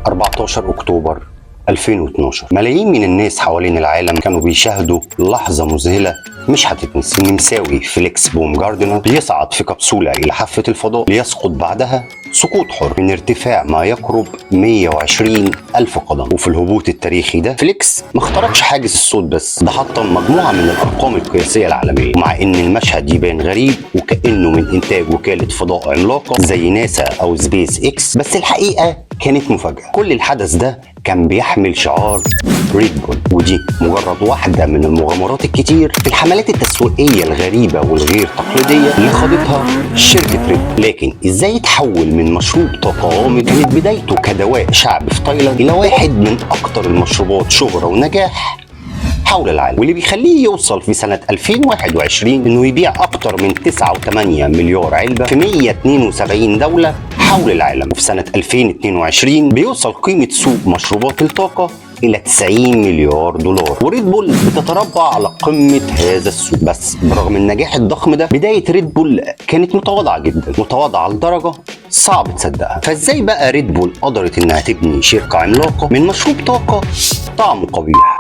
14 أكتوبر 2012 ملايين من الناس حوالين العالم كانوا بيشاهدوا لحظة مذهلة مش هتتنسي. النمساوي فيليكس بومجاردنر بيصعد في كبسولة إلى حافة الفضاء ليسقط بعدها سقوط حر من ارتفاع ما يقرب 120 ألف قدم. وفي الهبوط التاريخي ده فيليكس ما اخترقش حاجز الصوت بس، ده حطم مجموعة من الأرقام القياسية العالمية. ومع إن المشهد يبان غريب وكأنه من إنتاج وكالة فضاء عملاقة زي ناسا أو سبيس إكس، بس الحقيقة كانت مفاجأة. كل الحدث ده كان بيحمل شعار ريد بول، ودي مجرد واحدة من المغامرات الكتير في الحملات التسويقية الغريبة والغير تقليدية اللي خاضتها شركة ريد بول. لكن ازاي يتحول من مشروب طاقة غامض كانت بدايته كدواء شعبي في تايلاند إلى واحد من أكتر المشروبات شهرة ونجاح حول العالم، واللي بيخليه يوصل في سنة 2021 انه يبيع اكتر من 9.8 مليار علبة في 172 دولة حول العالم. وفي سنة 2022 بيوصل قيمة سوق مشروبات الطاقة إلى 90 مليار دولار، وريد بول بتتربع على قمة هذا السوق. بس برغم النجاح الضخم ده، بداية ريد بول كانت متواضعة جدا، متواضعة لدرجة صعب تصدقها. فازاي بقى ريد بول قدرت انها تبني شركة عملاقة من مشروب طاقة طعمه قبيح؟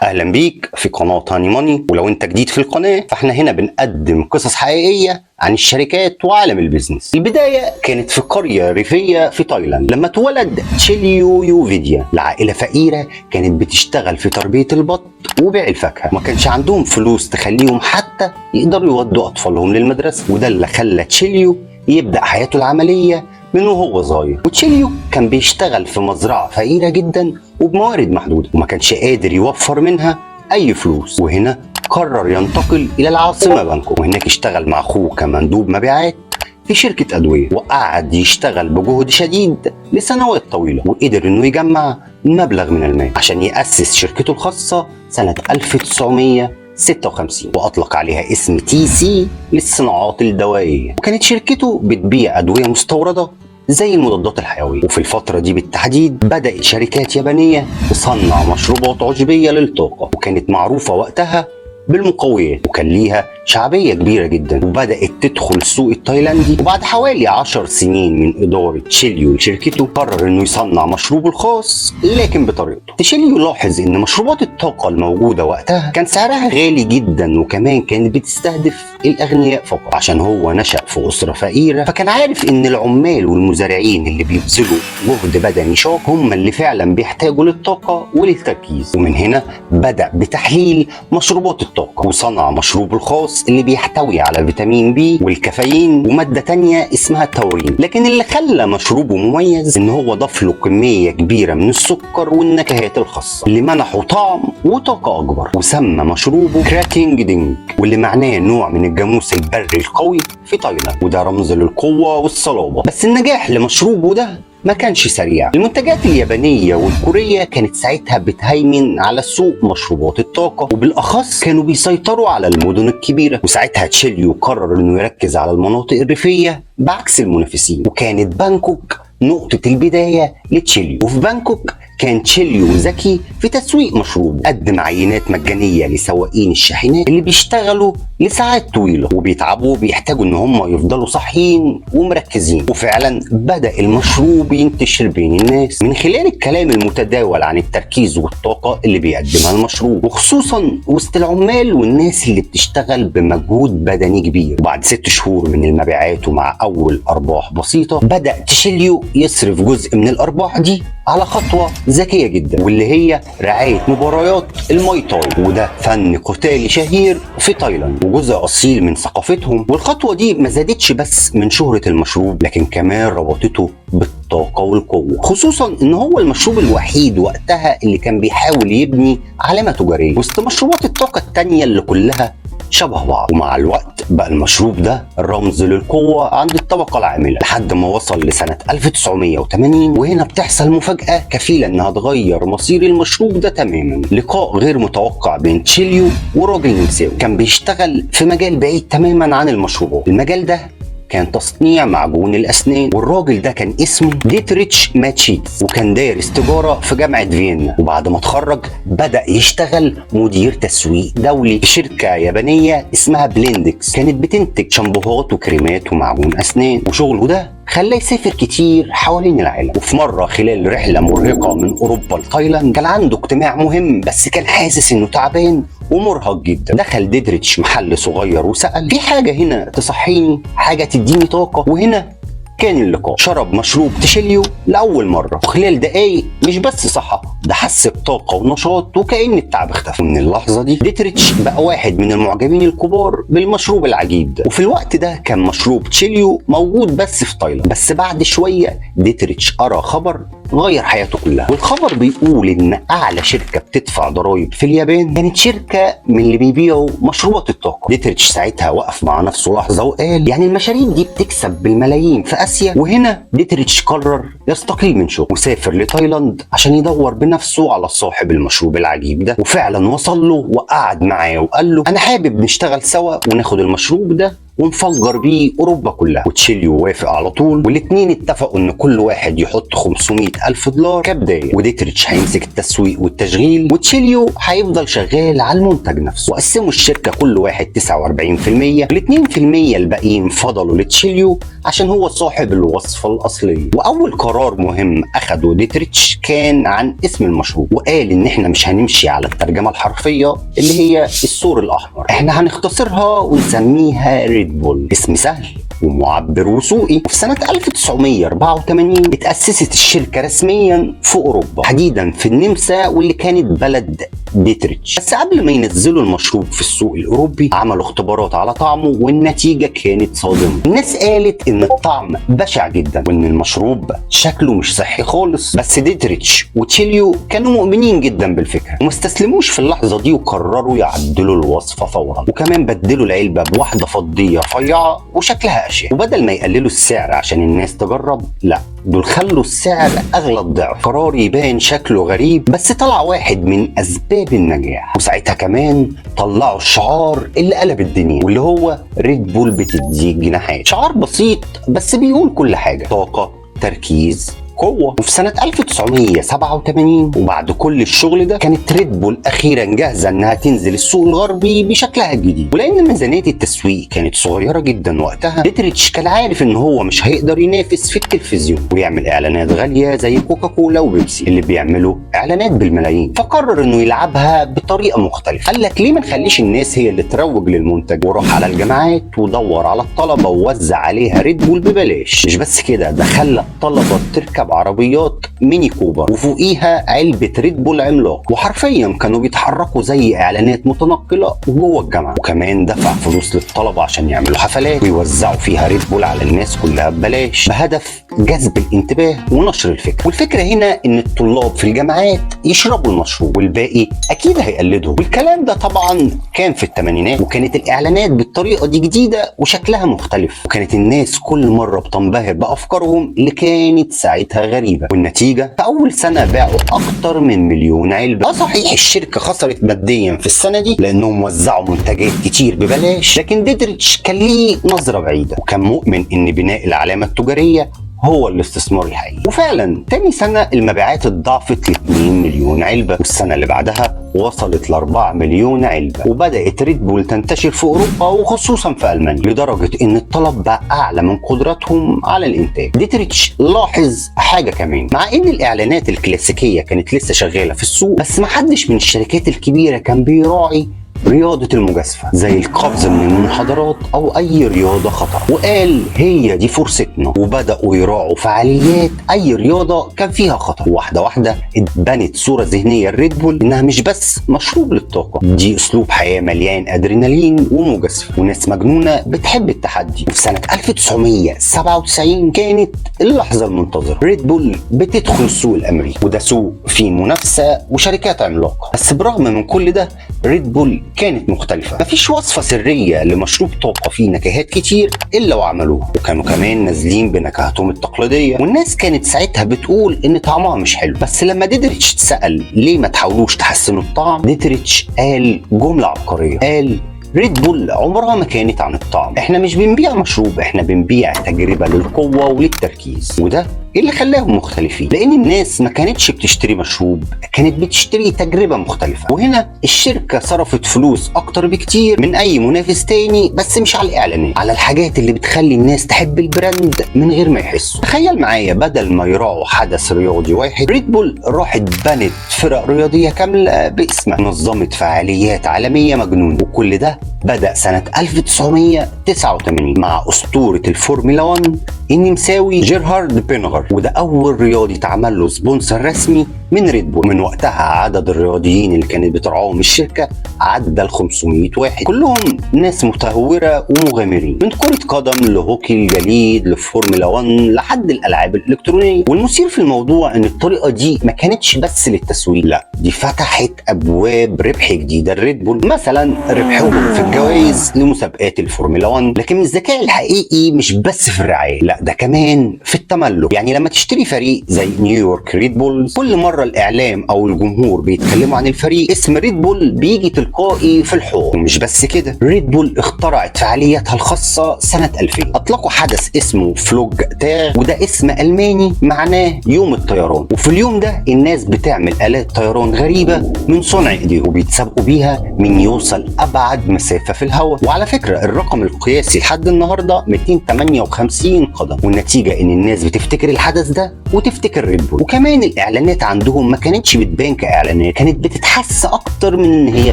اهلا بيك في قناة هاني ماني، ولو انت جديد في القناة فاحنا هنا بنقدم قصص حقيقية عن الشركات وعالم البيزنس. البداية كانت في قرية ريفية في تايلاند لما اتولد تشيليو يوفيديا لعائلة فقيرة كانت بتشتغل في تربية البط وبيع الفاكهة. ما كانش عندهم فلوس تخليهم حتى يقدروا يودوا اطفالهم للمدرسة، وده اللي خلى تشيليو يبدأ حياته العملية من وهو صغير. وتشيليو كان بيشتغل في مزرعة فقيرة جدا وبموارد محدودة، وما كانش قادر يوفر منها أي فلوس. وهنا قرر ينتقل إلى العاصمة بانكوك، وهناك اشتغل مع أخوه كمندوب مبيعات في شركة أدوية، وقعد يشتغل بجهد شديد لسنوات طويلة، وقدر إنه يجمع مبلغ من المال عشان يأسس شركته الخاصة سنة 1956، وأطلق عليها اسم تي سي للصناعات الدوائية. وكانت شركته بتبيع أدوية مستوردة زي المضادات الحيوية. وفي الفترة دي بالتحديد بدأت شركات يابانية تصنع مشروبات عشبية للطاقة، وكانت معروفة وقتها بالمقويات، وكان ليها شعبية كبيرة جدا، وبدأت تدخل السوق التايلاندي. وبعد حوالي 10 سنين من إدارة تشيليو لشركته قرر إنه يصنع مشروبه الخاص لكن بطريقته. تشيليو لاحظ إن مشروبات الطاقة الموجودة وقتها كان سعرها غالي جدا، وكمان كانت بتستهدف الأغنياء فقط عشان هو نشأ في أسرة فقيرة. فكان عارف إن العمال والمزارعين اللي بيبذلوا جهد بدني شاق هم اللي فعلا بيحتاجوا للطاقة وللتركيز. ومن هنا بدأ بتحليل مشروبات الطاقة وصنع مشروبه الخاص اللي بيحتوي على فيتامين بي والكافيين ومادة تانية اسمها التاورين. لكن اللي خلى مشروبه مميز ان هو ضاف له كمية كبيرة من السكر والنكهات الخاصة اللي منحه طعم وطاقة اكبر، وسمى مشروبه كراكينج دينج، واللي معناه نوع من الجاموس البري القوي في تايلاند، وده رمز للقوة والصلابة. بس النجاح لمشروبه ده ما كانش سريع. المنتجات اليابانية والكورية كانت ساعتها بتهيمن على سوق مشروبات الطاقة، وبالأخص كانوا بيسيطروا على المدن الكبيرة. وساعتها تشيليو قرر إنه يركز على المناطق الريفية بعكس المنافسين، وكانت بانكوك نقطة البداية لتشيليو. وفي بانكوك كان تشيليو ذكي في تسويق مشروبه، قدم عينات مجانية لسواقين الشاحنات اللي بيشتغلوا لساعات طويلة وبيتعبوا وبيحتاجوا ان هم يفضلوا صاحيين ومركزين. وفعلا بدأ المشروب ينتشر بين الناس من خلال الكلام المتداول عن التركيز والطاقة اللي بيقدمها المشروب، وخصوصا وسط العمال والناس اللي بتشتغل بمجهود بدني كبير. وبعد 6 شهور من المبيعات ومع أول أرباح بسيطة بدأ تشيليو يصرف جزء من الأرباح دي على خطوة ذكية جدا، واللي هي رعاية مباريات الماي تاي، وده فن قتالي شهير في تايلاند وجزء أصيل من ثقافتهم. والخطوة دي ما زادتش بس من شهرة المشروب، لكن كمان ربطته بالطاقة والقوة، خصوصا ان هو المشروب الوحيد وقتها اللي كان بيحاول يبني علامة تجارية وسط مشروبات الطاقة التانية اللي كلها شبه بعض. ومع الوقت بقى المشروب ده رمز للقوة عند الطبقة العاملة لحد ما وصل لسنة 1980. وهنا بتحصل مفاجأة كفيلة انها تغير مصير المشروب ده تماما. لقاء غير متوقع بين تشيليو وراجل نمساوي كان بيشتغل في مجال بعيد تماما عن المشروبات. المجال ده كان تصنيع معجون الأسنان، والراجل ده كان اسمه ديتريتش ماتشيتس، وكان دارس تجارة في جامعة فيينا. وبعد ما اتخرج بدأ يشتغل مدير تسويق دولي في شركة يابانية اسمها بليندكس، كانت بتنتج شامبوهات وكريمات ومعجون أسنان. وشغله ده خلاه يسافر كتير حوالين العالم. وفي مرة خلال رحلة مرهقة من أوروبا لتايلاند كان عنده اجتماع مهم، بس كان حاسس إنه تعبان ومرهق جدا. دخل ديتريتش محل صغير وسأل: في حاجة هنا تصحيني؟ حاجة تديني طاقة؟ وهنا كان اللقاء. شرب مشروب تشيليو لأول مرة، وخلال دقايق مش بس صحى، ده حس بطاقة ونشاط وكأن التعب اختفى. من اللحظة دي ديتريتش بقى واحد من المعجبين الكبار بالمشروب العجيب ده. وفي الوقت ده كان مشروب تشيليو موجود بس في تايلاند. بس بعد شوية ديتريتش قرأ خبر غير حياته كلها، والخبر بيقول ان اعلى شركة بتدفع ضرائب في اليابان كانت شركة من اللي بيبيعوا مشروبات الطاقة. ديتريتش ساعتها وقف مع نفسه لحظة وقال: يعني المشاريب دي بتكسب بالملايين في اسيا؟ وهنا ديتريتش قرر يستقيل من شغله وسافر لتايلاند عشان يدور بنفسه على صاحب المشروب العجيب ده. وفعلا وصل له وقعد معاه وقال له: انا حابب نشتغل سوا وناخد المشروب ده ونفجر بيه اوروبا كلها. وتشيليو وافق على طول، والاتنين اتفقوا ان كل واحد يحط 500,000 دولار كبدايه، وديتريتش هيمسك التسويق والتشغيل وتشيليو هيفضل شغال على المنتج نفسه. وقسموا الشركه كل واحد 49%، وال2% الباقيين فضلوا لتشيليو عشان هو صاحب الوصفه الاصليه. واول قرار مهم اخده ديتريتش كان عن اسم المشروب، وقال ان احنا مش هنمشي على الترجمه الحرفيه اللي هي الثور الاحمر، احنا هنختصرها ونسميها ريد بول. اسم سهل ومعبر وسوقي. وفي سنة 1984 اتأسست الشركة رسميا في أوروبا، تحديدا في النمسا واللي كانت بلد ديتريتش. بس قبل ما ينزلوا المشروب في السوق الأوروبي عملوا اختبارات على طعمه، والنتيجة كانت صادمة. الناس قالت إن الطعم بشع جدا وإن المشروب شكله مش صحي خالص. بس ديتريتش وتشيليو كانوا مؤمنين جدا بالفكرة وما استسلموش في اللحظة دي، وقرروا يعدلوا الوصفة فورا، وكمان بدلوا العلبة بواحدة فضية رفيعة وشكلها أشيك. وبدل ما يقللوا السعر عشان الناس تجرب، لا، دول خلوا السعر اغلى الضعف. قرار يبان شكله غريب بس طلع واحد من اسباب النجاح. وساعتها كمان طلعوا الشعار اللي قلب الدنيا، واللي هو ريد بول بتديك جناحات. شعار بسيط بس بيقول كل حاجة: طاقة، تركيز، قوة. وفي سنة 1987 وبعد كل الشغل ده كانت ريد بول أخيرا جاهزة إنها تنزل السوق الغربي بشكلها الجديد. ولأن ميزانية التسويق كانت صغيرة جدا وقتها، ديتريتش كان عارف إن هو مش هيقدر ينافس في التلفزيون ويعمل إعلانات غالية زي كوكاكولا وبيبسي اللي بيعملوا إعلانات بالملايين. فقرر إنه يلعبها بطريقة مختلفة. قال لك: ليه ما نخليش الناس هي اللي تروج للمنتج؟ وراح على الجامعات ودور على الطلبة ووزع عليها ريد بول ببلاش. مش بس كده، ده خلى الطلبة تركب عربيات ميني كوبر وفوقيها علبة ريد بول عملاق، وحرفيا كانوا بيتحركوا زي اعلانات متنقلة جوه الجامعة. وكمان دفع فلوس للطلبة عشان يعملوا حفلات ويوزعوا فيها ريد بول على الناس كلها ببلاش، بهدف جذب الانتباه ونشر الفكرة. والفكرة هنا ان الطلاب في الجامعات يشربوا المشروب والباقي اكيد هيقلدهم. والكلام ده طبعا كان في الثمانينات، وكانت الاعلانات بالطريقة دي جديدة وشكلها مختلف، وكانت الناس كل مرة بتنبهر بافكارهم اللي كانت ساعتها غريبة. والنتيجة في أول سنة باعوا أكتر من 1,000,000 علبة. صحيح الشركة خسرت ماديا في السنة دي لأنهم وزعوا منتجات كتير ببلاش، لكن ديتريتش كان ليه نظرة بعيدة وكان مؤمن إن بناء العلامة التجارية هو الاستثمار الحقيقي. وفعلا تاني سنة المبيعات اتضاعفت ل 2,000,000 علبة، والسنة اللي بعدها وصلت ل 4,000,000 علبة. وبدأت ريد بول تنتشر في أوروبا وخصوصا في ألمانيا، لدرجة إن الطلب بقى أعلى من قدرتهم على الإنتاج. ديتريتش لاحظ حاجة كمان: مع إن الإعلانات الكلاسيكية كانت لسه شغالة في السوق، بس محدش من الشركات الكبيرة كان بيراعي رياضة المجازفة زي القفز من المنحدرات أو أي رياضة خطر. وقال: هي دي فرصتنا. وبدأوا يراعوا فعاليات أي رياضة كان فيها خطر. واحدة واحدة اتبنت صورة ذهنية الريد بول إنها مش بس مشروب للطاقة، دي أسلوب حياة مليان أدرينالين ومجازفة وناس مجنونة بتحب التحدي. وفي سنة 1997 كانت اللحظة المنتظرة: ريد بول بتدخل السوق الأمريكي، وده سوق فيه منافسة وشركات عملاقة. بس برغم من كل ده ريد بول كانت مختلفة. مفيش وصفة سرية لمشروب طاقة فيه نكهات كتير إلا وعملوها، وكانوا كمان نازلين بنكهاتهم التقليدية، والناس كانت ساعتها بتقول إن طعمها مش حلو. بس لما ديتريتش اتسأل ليه ما تحاولوش تحسنوا الطعم، ديتريتش قال جملة عبقرية: قال: ريد بول عمرها ما كانت عن الطعم، احنا مش بنبيع مشروب، احنا بنبيع تجربة للقوة وللتركيز. وده اللي خلاهم مختلفين، لان الناس ما كانتش بتشتري مشروب، كانت بتشتري تجربة مختلفة. وهنا الشركة صرفت فلوس اكتر بكتير من اي منافس تاني، بس مش على الاعلانات، على الحاجات اللي بتخلي الناس تحب البراند من غير ما يحسوا. تخيل معايا، بدل ما يراعوا حدث رياضي واحد، ريد بول راحت بنت فرق رياضية كاملة باسمها، نظمت فعاليات عالمية مجنونة. وكل ده بدأ سنة 1989 مع أسطورة الفورمولا 1 النمساوي جيرهارد بينغر، وده أول رياضي اتعمل له سبونسر رسمي من ريد بول. من وقتها عدد الرياضيين اللي كانت بترعاهم الشركة عدى ال 500 واحد، كلهم ناس متهورة ومغامرين، من كرة قدم لهوكي الجليد لفورمولا 1 لحد الألعاب الإلكترونية. والمثير في الموضوع إن الطريقة دي ما كانتش بس للتسويق، لا دي فتحت أبواب ربح جديدة لريد بول. مثلا ربحهم في الجوائز لمسابقات الفورمولا 1، لكن الذكاء الحقيقي مش بس في الرعاية، لا ده كمان في التملك. يعني لما تشتري فريق زي نيويورك ريد بولز، كل مرة الإعلام أو الجمهور بيتكلموا عن الفريق، اسم ريد بول بيجي تلقائي في الحوار. ومش بس كده، ريد بول اخترعت فعالياتها الخاصة سنة 2000، أطلقوا حدث اسمه فلوج تاغ، وده اسم ألماني معناه يوم الطيران. وفي اليوم ده الناس بتعمل آلات طيران غريبة من صنع ايديهم، وبيتسابقوا بيها من يوصل أبعد مسافة في الهواء. وعلى فكرة الرقم القياسي لحد النهاردة 258 قدم، والنتيجة إن الناس بتفتكر الحدث ده وتفتكر ريد بول. وكمان الإعلانات عندهم ما كانتش بتبان كإعلانات، كانت بتتحس أكتر من إن هي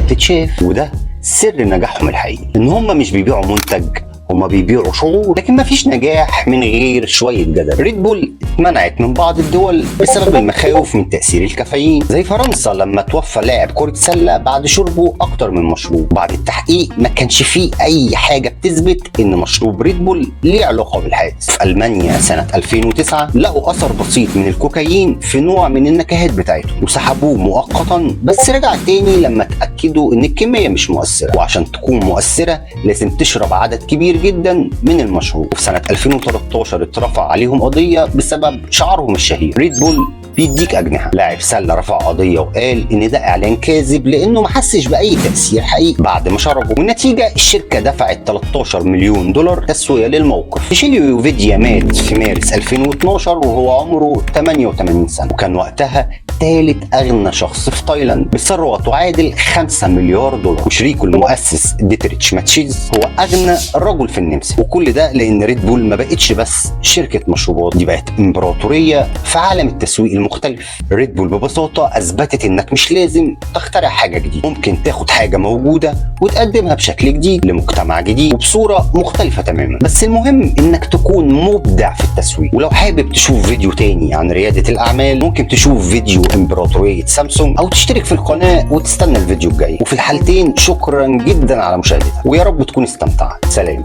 بتتشاف. وده سر نجاحهم الحقيقي، إن هم مش بيبيعوا منتج، هما بيبيعوا شعور. لكن مفيش نجاح من غير شويه جدل. ريد بول اتمنعت من بعض الدول بسبب المخاوف من تاثير الكافيين، زي فرنسا لما توفى لاعب كره سله بعد شربه اكتر من مشروب. بعد التحقيق ما كانش فيه اي حاجه بتثبت ان مشروب ريد بول ليه علاقه بالحادث. في المانيا سنه 2009 لقوا اثر بسيط من الكوكايين في نوع من النكهات بتاعتهم، وسحبوه مؤقتا، بس رجع تاني لما اتاكدوا ان الكميه مش مؤثره. وعشان تكون مؤثره لازم تشرب عدد كبير جدا من المشروب. وفي سنة 2013 اترفع عليهم قضية بسبب شعارهم الشهير ريد بول بيديك أجنحة. لاعب سلة رفع قضية وقال إن ده إعلان كاذب لأنه ما حسش بأي تأثير حقيقي بعد ما شربه. والنتيجة الشركة دفعت 13 مليون دولار تسوية للموقف. تشيليو يوفيديا مات في مارس 2012 وهو عمره 88 سنة، وكان وقتها ثالث أغنى شخص في تايلاند بثروة تعادل 5 مليار دولار. وشريكه المؤسس ديتريتش ماتشيز هو أغنى رجل في النمسا. وكل ده لأن ريد بول ما بقتش بس شركة مشروبات، دي بقت إمبراطورية في عالم التسويق المختلف. ريد بول ببساطة أثبتت إنك مش لازم تخترع حاجة جديدة، ممكن تاخد حاجة موجودة وتقدمها بشكل جديد لمجتمع جديد وبصورة مختلفة تماما. بس المهم إنك تكون مبدع في التسويق. ولو حابب تشوف فيديو تاني عن ريادة الأعمال، ممكن تشوف فيديو إمبراطورية سامسونج أو تشترك في القناة وتستنى الفيديو الجاي. وفي الحالتين شكرا جدا على مشاهدتك، ويا رب تكون استمتعت. سلام.